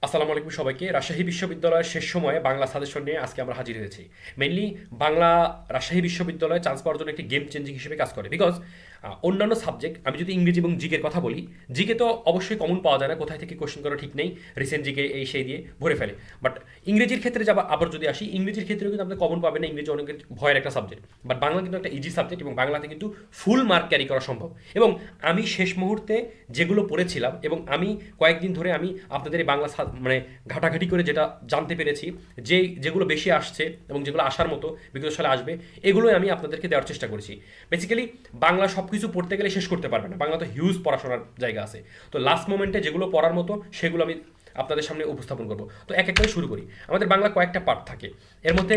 আসসালামু আলাইকুম সবাইকে। রাজশাহী বিশ্ববিদ্যালয়ের শেষ সময়ে বাংলা সাজেশন নিয়ে আজকে আমরা হাজির হয়েছি। মেইনলি বাংলা রাজশাহী বিশ্ববিদ্যালয়ে চান্স পাওয়ার জন্য একটি গেম চেঞ্জিং হিসেবে কাজ করে। বিকজ অন্যান্য সাবজেক্ট, আমি যদি ইংরেজি এবং জিকের কথা বলি, জিকে তো অবশ্যই কমন পাওয়া যায় না, কোথায় থেকে কোশ্চেন করা ঠিক নেই, রিসেন্ট জিকে এই সেই দিয়ে ভরে ফেলে। বাট ইংরেজির ক্ষেত্রে আবার যদি আসি, ইংরেজির ক্ষেত্রেও কিন্তু আপনি কমন পাবেন না, ইংরেজি অনেক ভয়ের একটা সাবজেক্ট। বাট বাংলা কিন্তু একটা ইজি সাবজেক্ট এবং বাংলাতে কিন্তু ফুল মার্ক ক্যারি করা সম্ভব। এবং আমি শেষ মুহূর্তে যেগুলো পড়েছিলাম এবং আমি কয়েকদিন ধরে আমি আপনাদের এই বাংলা মানে ঘাটাঘাটি করে যেটা জানতে পেরেছি, যেগুলো বেশি আসছে এবং যেগুলো আসার মতো বিগত সালে আসবে, এগুলোই আমি আপনাদেরকে দেওয়ার চেষ্টা করেছি। বেসিক্যালি বাংলা সব কিছু পড়তে গেলে শেষ করতে পারবে না, বাংলা তো হিউজ পড়াশোনার জায়গা আছে। তো লাস্ট মোমেন্টে যেগুলো পড়ার মতো সেগুলো আমি আপনাদের সামনে উপস্থাপন করব। তো এক একটা শুরু করি। আমাদের বাংলা কয়েকটা পার্ট থাকে, এর মধ্যে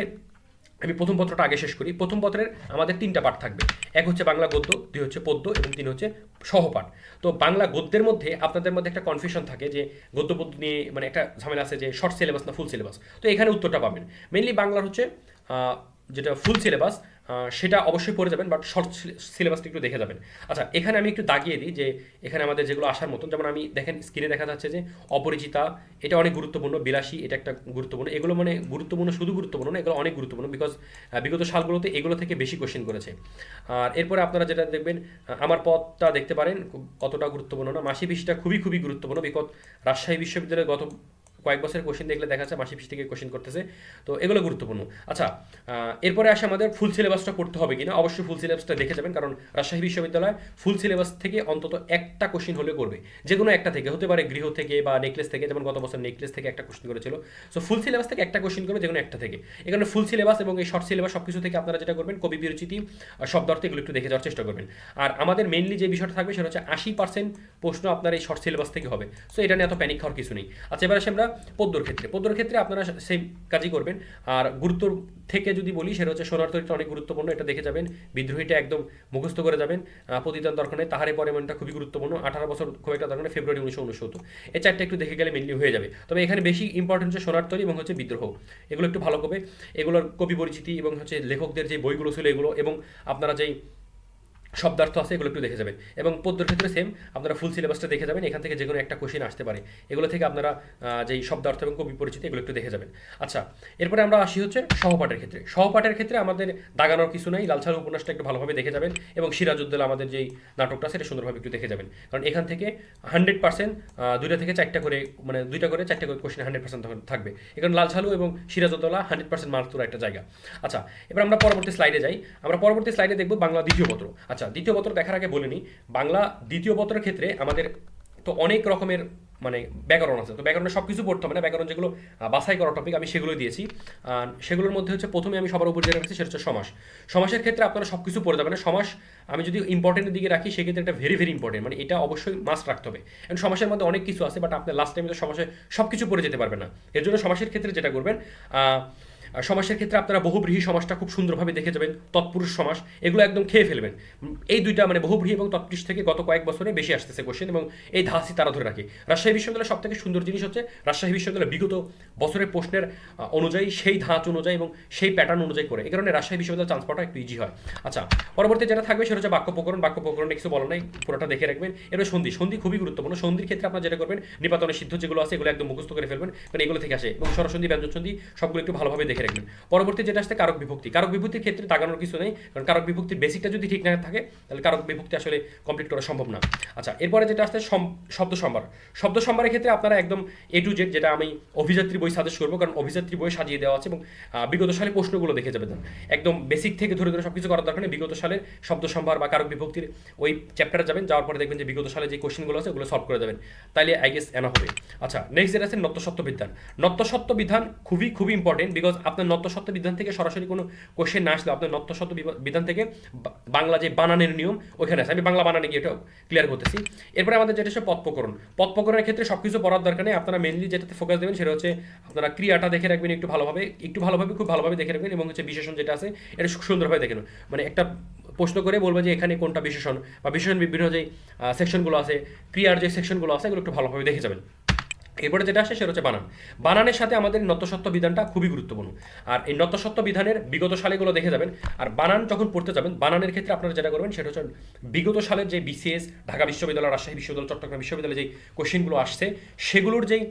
আমি প্রথম পত্রটা আগে শেষ করি। প্রথম পত্রের আমাদের তিনটা পাঠ থাকবে। এক হচ্ছে বাংলা গদ্য, দুই হচ্ছে পদ্য এবং তিন হচ্ছে সহপাঠ। তো বাংলা গদ্যের মধ্যে আপনাদের মধ্যে একটা কনফিউশন থাকে যে গদ্য পদ্য নিয়ে মানে একটা ঝামেলা আছে যে শর্ট সিলেবাস না ফুল সিলেবাস। তো এখানে উত্তরটা পাবেন। মেনলি বাংলার হচ্ছে যেটা ফুল সিলেবাস সেটা অবশ্যই পড়ে যাবেন, বাট শর্ট সিলেবাসটা একটু দেখে যাবেন। আচ্ছা, এখানে আমি একটু দাগিয়ে দিই যে এখানে আমাদের যেগুলো আসার মতন, যেমন আমি দেখেন স্ক্রিনে দেখা যাচ্ছে যে অপরিচিতা, এটা অনেক গুরুত্বপূর্ণ। বিলাসী, এটা একটা গুরুত্বপূর্ণ। এগুলো মানে গুরুত্বপূর্ণ, শুধু গুরুত্বপূর্ণ না, এগুলো অনেক গুরুত্বপূর্ণ বিকজ বিগত সালগুলোতে এগুলো থেকে বেশি কোশ্চেন করেছে। আর এরপরে আপনারা যেটা দেখবেন, আমার পথটা দেখতে পারেন, অতটা গুরুত্বপূর্ণ না। মাসি পিসটা খুবই খুবই গুরুত্বপূর্ণ বিকজ রাজশাহী বিশ্ববিদ্যালয়ের গত কয়েক বছরের কোশ্চেন দেখলে দেখা যাচ্ছে মাসি পিস থেকে কোশ্চেন করতেছে। তো এগুলো গুরুত্বপূর্ণ। আচ্ছা, এরপরে আসে আমাদের ফুল সিলেবাসটা করতে হবে কিনা। অবশ্যই ফুল সিলেবাসটা দেখে যাবেন, কারণ রাজশাহী বিশ্ববিদ্যালয় ফুল সিলেবাস থেকে অন্তত একটা কোশ্চেন হলে করবে। যে কোনো একটা থেকে হতে পারে, গৃহ থেকে বা নেকলেস থেকে, যেমন গত বছর নেকলেস থেকে একটা কোশ্চেন করেছিল। সো ফুল সিলেবাস থেকে একটা কোশ্চেন করবে, যে কোনো একটা থেকে। এখানে ফুল সিলেবাস এবং এই শর্ট সিলেবাস সব কিছু থেকে আপনারা যেটা করবেন, কবি বিরচিতি, শব্দার্থ, এগুলো একটু দেখে যাওয়ার চেষ্টা করবেন। আর আমাদের মেইনলি যে বিষয়টা থাকবে সেটা হচ্ছে 80% প্রশ্ন আপনার এই শর্ট সিলেবাস থেকে হবে। সো এটা নিয়ে এত প্যানিক খাওয়ার কিছু নেই। আচ্ছা, এবার আসে আমরা পদ্মর ক্ষেত্রে। পদ্মর ক্ষেত্রে আপনারা সেম কাজই করবেন। আর গুরুত্বর থেকে যদি বলি, সেটা হচ্ছে সোনার তরীটা অনেক গুরুত্বপূর্ণ, এটা দেখে যাবেন। বিদ্রোহীটা একদম মুখস্থ করে যাবেন। প্রতিদান দরকার নেই। তাহারে পরে মনটা খুবই গুরুত্বপূর্ণ। 18 বছর খুব একটা দরকার নেই, ফেব্রুয়ারি 1969। এই চারটা একটু দেখে গেলে মেনলি হয়ে যাবে। তবে এখানে বেশি ইম্পর্টেন্ট হচ্ছে সোনার তরী এবং হচ্ছে বিদ্রোহ। এগুলো একটু ভালো করবে। এগুলোর কবি পরিচিতি এবং হচ্ছে লেখকদের যে বইগুলো ছিল এগুলো, এবং আপনারা যেই শব্দার্থ আছে এগুলো একটু দেখে যাবেন। এবং পদ্যের ক্ষেত্রে সেম, আপনারা ফুল সিলেবাসটা দেখে যাবেন। এখান থেকে যে কোনো একটা কোশ্চেন আসতে পারে, এগুলো থেকে আপনারা যেই শব্দার্থ এবং কবি পরিচিতি এগুলো একটু দেখে যাবেন। আচ্ছা, এরপরে আমরা আসি হচ্ছে সহপাঠের ক্ষেত্রে। সহপাঠের ক্ষেত্রে আমাদের দাগানোর কিছু নাই। লালসালু উপন্যাসটা একটু ভালোভাবে দেখে যাবেন এবং সিরাজউদ্দৌলা আমাদের যেই নাটকটা সেটা সুন্দরভাবে একটু দেখে যাবেন। কারণ এখান থেকে 100% দুইটা থেকে চারটা করে, মানে দুইটা করে চারটা করে কোশ্চেন 100% থাকবে। এখানে লালসালু এবং সিরাজউদ্দৌলা 100% মার্ক তোলা একটা জায়গা। আচ্ছা, এবার আমরা পরবর্তী স্লাইডে যাই। আমরা পরবর্তী স্লাইডে দেখব বাংলা দ্বিতীয় পত্র। আচ্ছা, দ্বিতীয় পত্র দেখার আগে বলে নিই, বাংলা দ্বিতীয় পত্রের ক্ষেত্রে আমাদের তো অনেক রকমের মানে ব্যাকরণ আছে। তো ব্যাকরণে সব কিছু পড়তে হবে না, ব্যাকরণ যেগুলো বাছাই করা টপিক আমি সেগুলোই দিয়েছি। সেগুলোর মধ্যে হচ্ছে প্রথমে আমি সবার উপর যেটা রাখছি সেটা হচ্ছে সমাস। সমাসের ক্ষেত্রে আপনারা সব কিছু পড়ে যাবেন না। সমাস আমি যদি ইম্পর্টেন্টের দিকে রাখি, সেক্ষেত্রে এটা ভেরি ভেরি ইম্পর্টেন্ট, মানে এটা অবশ্যই মাস্ট রাখতে হবে। কারণ সমাসের মধ্যে অনেক কিছু আছে, বাট আপনার লাস্ট টাইমে তো সমাসে সব কিছু পড়ে যেতে পারবে না। এর জন্য সমাসের ক্ষেত্রে যেটা করবেন, সমাসের ক্ষেত্রে আপনারা বহুব্রীহি সমাসটা খুব সুন্দরভাবে দেখে যাবেন। তৎপুরুষ সমাস, এগুলো একদম খেয়ে ফেলবেন। এই দুইটা মানে বহুব্রীহি এবং তৎপুরুষ থেকে গত কয়েক বছরে বেশি আসতেছে কোশ্চেন, এবং এই ধাঁচই তারা ধরে রাখে। রাজশাহী বিশ্ববিদ্যালয়ের সব থেকে সুন্দর জিনিস হচ্ছে রাজশাহী বিশ্ববিদ্যালয় বিগত বছরের প্রশ্নের অনুযায়ী, সেই ধাঁচ অনুযায়ী এবং সেই প্যাটার্ন অনুযায়ী করে। এই কারণে রাজশাহী বিশ্ববিদ্যালয় চান্স পাওয়াটা একটু ইজি হয়। আচ্ছা, পরবর্তী যেটা থাকবে সেটা হচ্ছে বাক্য প্রকরণ। বাক্য প্রকরণে কিছু বলা নাই, পুরোটা দেখে রাখবেন। এবার সন্ধি। সন্ধি খুবই গুরুত্বপূর্ণ। সন্ধির ক্ষেত্রে আপনারা যেটা করবেন, নিপাতনের সিদ্ধ যেগুলো আছে এগুলো একদম মুখস্থ করে ফেলবেন, কারণ এগুলো থেকে আসে। এবং স্বরসন্ধি, ব্যঞ্জন সন্ধি সবগুলো একটু ভালোভাবে দেখে রাখবেন। পরবর্তী যেটা আসছে কারক বিভক্তি। কারক বিভক্তির ক্ষেত্রে দাগানোর কিছু নেই, কারণ কারক বিভক্তির বেসিকটা যদি ঠিক না থাকে তাহলে কারক বিভক্তি আসলে কমপ্লিট করা সম্ভব না। আচ্ছা, এরপরে যেটা আসছে শব্দ সম্ভার। শব্দ সম্ভারের ক্ষেত্রে আপনারা একদম A to Z, যেটা আমি অভিযাত্রী বই সাজেস্ট করবো, কারণ অভিযাত্রী বই সাজিয়ে দেওয়া আছে এবং বিগত সালে প্রশ্নগুলো দেখে যাবেন। একদম বেসিক থেকে ধরে ধরে সবকিছু করার দরকার নেই। বিগত সালের শব্দ সম্ভার বা কারক বিভক্তির ওই চ্যাপ্টারে যাবেন, যাওয়ার পরে দেখবেন যে বিগত সালে যে কোশ্চেনগুলো আছে ওগুলো সলভ করে যাবেন, তাইলে আই গেস এনা হবে। আচ্ছা, নেক্সট যেটা আছে নত্যসত্ত্ব বিধান। নত্যসত্ত্ব বিধান খুবই খুবই ইম্পর্টেন্ট, বিকজ আপনার নত্যসত্ত্ব বিধান থেকে সরাসরি কোনো কোশ্চেন না আসলে আপনার নত্যসত্ত্ব বিধান থেকে বাংলা যে বানানের নিয়ম ওইখানে আছে। আমি বাংলা বানানে গিয়ে এটা ক্লিয়ার করতেছি। এরপরে আমাদের যেটা হচ্ছে পদ প্রকরণ। পদ প্রকরণের ক্ষেত্রে সব কিছু পড়ার দরকার নেই। আপনারা মেনলি যেটাতে ফোকাস দেবেন সেটা হচ্ছে আপনারা ক্রিয়াটা দেখে রাখবেন একটু ভালোভাবে, খুব ভালোভাবে দেখে রাখবেন, এবং হচ্ছে বিশেষণ যেটা আছে এটা সুন্দরভাবে দেখে নেবেন। মানে একটা প্রশ্ন করে বলবে যে এখানে কোনটা বিশেষণ, বা বিশেষণ বিভিন্ন যে সেকশনগুলো আছে, ক্রিয়ার যে সেকশনগুলো আছে এগুলো একটু ভালোভাবে দেখে যাবেন। এরপরে যেটা আসে সেটা হচ্ছে বানান। বানানের সাথে আমাদের নত্যসত্ত্ব বিধানটা খুবই গুরুত্বপূর্ণ। আর এই নত্যসত্ত্ব বিধানের বিগত সালেগুলো দেখে যাবেন। আর বানান যখন পড়তে যাবেন, বানানের ক্ষেত্রে আপনারা যেটা করবেন সেটা হচ্ছে বিগত সালের যে বিসিএস, ঢাকা বিশ্ববিদ্যালয়, রাজশাহী বিশ্ববিদ্যালয়, চট্টগ্রাম বিশ্ববিদ্যালয়ে যেই কোশ্চেনগুলো আসছে সেগুলোর যেই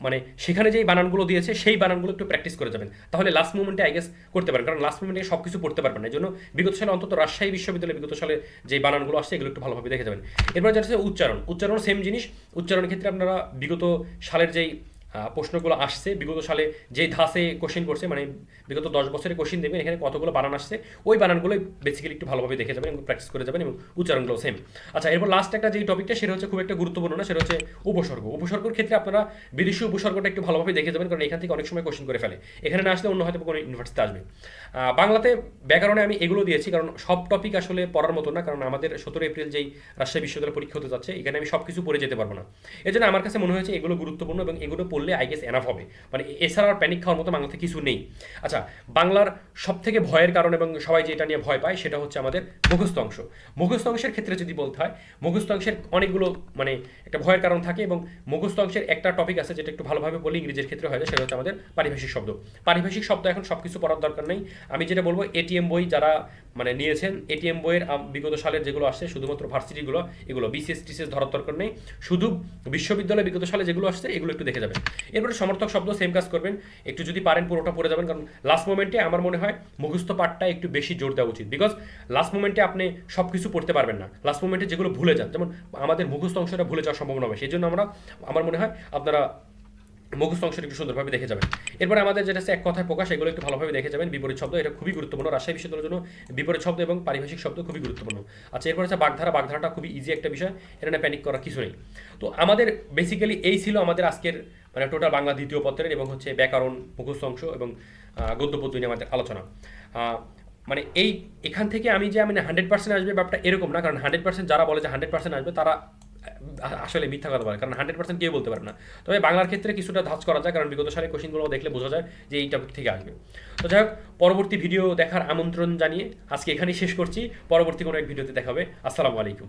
মানে সেখানে যেই বানানগুলো দিয়েছে সেই বানানগুলো একটু প্র্যাকটিস করে যাবেন, তাহলে লাস্ট মোমেন্টে আই গেস করতে পারেন, কারণ লাস্ট মোমেন্টে সব কিছু পড়তে পারবেন না। এই জন্য বিগত সালে অন্তত রাজশাহী বিশ্ববিদ্যালয়ে বিগত সালে যে বানানগুলো আসছে এগুলো একটু ভালোভাবে দেখে যাবেন। এরপর যেটা হচ্ছে উচ্চারণ সেম জিনিস। উচ্চারণের ক্ষেত্রে আপনারা বিগত সালের যেই প্রশ্নগুলো আসছে, বিগত সালে যেই ধাঁচে কোশ্চেন করছে, মানে বিগত 10 বছরের কোশ্চেন দেবেন, এখানে কতগুলো বানান আসছে ওই বানানগুলোই বেসিক্যালি একটু ভালোভাবে দেখে যাবেন এবং প্র্যাকটিস করে যাবেন, এবং উচ্চারণগুলো সেম। আচ্ছা, এরপর লাস্ট একটা যেই টপিকটা সেটা হচ্ছে খুব একটা গুরুত্বপূর্ণ না, সেটা হচ্ছে উপসর্গের ক্ষেত্রে আপনারা বিদেশি উপসর্গটা একটু ভালোভাবে দেখে যাবেন, কারণ এখান থেকে অনেক সময় কোশ্চেন করে ফেলে, এখানে না আসলে অন্য হয়তো কোনো ইউনিভার্সিটিতে আসবে। বাংলাতে ব্যাকরণে আমি এগুলো দিয়েছি কারণ সব টপিক আসলে পড়ার মতো না, কারণ আমাদের 17 এপ্রিল যেই রাজশাহী বিশ্ববিদ্যালয় পরীক্ষা হতে যাচ্ছে এখানে আমি সব কিছু পড়ে যেতে পারবো না। এই জন্য আমার কাছে মনে হয়েছে এগুলো গুরুত্বপূর্ণ এবং এগুলো পড়লে আই গেস এনাফ হবে, মানে এছাড়া আর প্যানিক খাওয়ার মতো বাংলাতে কিছু নেই। আচ্ছা, বাংলার সব থেকে ভয়ের কারণ এবং সবাই যেটা নিয়ে ভয় পায় সেটা হচ্ছে আমাদের মুখস্থ অংশ। মুখস্থ অংশের ক্ষেত্রে যদি বলতে হয়, মুখস্থ অংশের অনেকগুলো মানে একটা ভয়ের কারণ থাকে, এবং মুখস্থ অংশের একটা টপিক আছে যেটা একটু ভালোভাবে বলি ইংরেজির ক্ষেত্রে হয়, সেটা হচ্ছে আমাদের পারিভাষিক শব্দ। পারিভাষিক শব্দ এখন সব কিছু পড়ার দরকার নেই। আমি যেটা বলবো, এটিএম বই যারা মানে নিয়েছেন, এটিএম বইয়ের বিগত সালের যেগুলো আসছে শুধুমাত্র ভার্সিটিগুলো, এগুলো বিসিএস টিসিএস ধরার দরকার নেই, শুধু বিশ্ববিদ্যালয়ে বিগত সালে যেগুলো আসছে এগুলো একটু দেখে যাবেন। এরপরে সমর্থক শব্দ সেম কাজ করবেন, একটু যদি পারেন পুরোটা পড়ে যাবেন, কারণ লাস্ট মোমেন্টে আমার মনে হয় মুখস্থ পাঠটা একটু বেশি জোর দেওয়া উচিত, বিকজ লাস্ট মোমেন্টে আপনি সব কিছু পড়তে পারবেন না, লাস্ট মোমেন্টে যেগুলো ভুলে যান, যেমন আমাদের মুখস্থ অংশটা ভুলে যাওয়ার সম্ভাবনা হবে, সেই জন্য আমার মনে হয় আপনারা মুখস্থ অংশটা একটু সুন্দরভাবে দেখে যাবেন। এরপরে আমাদের যেটা হচ্ছে এক কথায় প্রকাশ, এগুলো একটু ভালোভাবে দেখে যাবেন। বিপরীত শব্দ এটা খুবই গুরুত্বপূর্ণ, রাজশাহী বিশ্ববিদ্যালয়ের জন্য বিপরীত শব্দ এবং পারিভাষিক শব্দ খুবই গুরুত্বপূর্ণ। আচ্ছা, এরপর হচ্ছে বাগধারাটা খুবই ইজি একটা বিষয়, এটা নিয়ে প্যানিক করার কিছু নেই। তো আমাদের বেসিক্যালি এই ছিল আমাদের আজকের মানে টোটাল বাংলা দ্বিতীয় পত্রের এবং হচ্ছে ব্যাকরণ, মুখস্থ অংশ এবং গদ্য পদ্য নিয়ে আমাদের আলোচনা। মানে এখান থেকে আমি যে 100% আসবে ব্যাপারটা এরকম না, কারণ 100% যারা বলে যে 100% আসবে তারা আসলে মিথ্যা কথা বলে, কারণ 100% কেউ বলতে পারে না। তবে বাংলার ক্ষেত্রে কিছুটা ধাঁচ করা যায়, কারণ বিগত সালের কোশ্চেনগুলো দেখলে বোঝা যায় যে এই টপিক থেকে আসবে। তো যাই হোক, পরবর্তী ভিডিও দেখার আমন্ত্রণ জানিয়ে আজকে এখানেই শেষ করছি, পরবর্তী কোনো এক ভিডিওতে দেখা হবে। আসসালামু আলাইকুম।